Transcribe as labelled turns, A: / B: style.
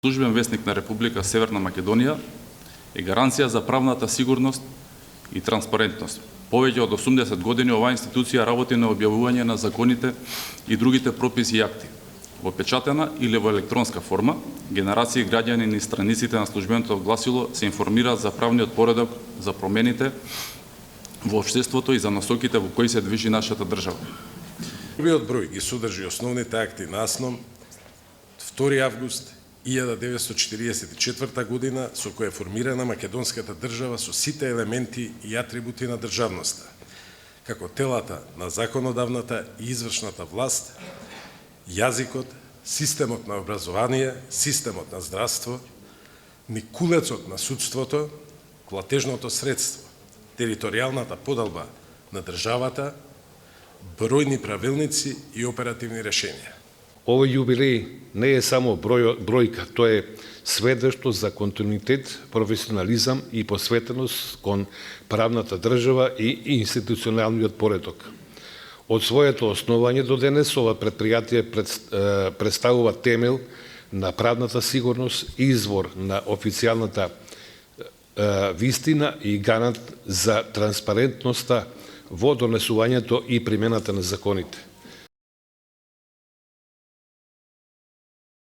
A: Службен весник на Република Северна Македонија е гаранција за правната сигурност и транспарентност. Повеќе од 80 години оваа институција работи на објавување на законите и другите прописи и акти. Во печатена или во електронска форма, генерации граѓани и страниците на службеното гласило се информираат за правниот поредок, за промените во општеството и за насоките во кои се движи нашата држава.
B: Првиот број ги содржи основните акти на АСНОМ 2 август 1944 година, со која е формирана македонската држава со сите елементи и атрибути на државноста, како телата на законодавната и извршната власт, јазикот, системот на образование, системот на здравство, никулецот на судството, платежното средство, територијалната поделба на државата, бројни правилници и оперативни решенија.
C: Овој јубилеј не е само бројка, тоа е сведоштво за континуитет, професионализам и посветеност кон правната држава и институционалниот поредок. Од своето основање до денес ова предпријатие представува темел на правната сигурност, извор на официјалната вистина и гарант за транспарентноста во донесувањето и примената на законите.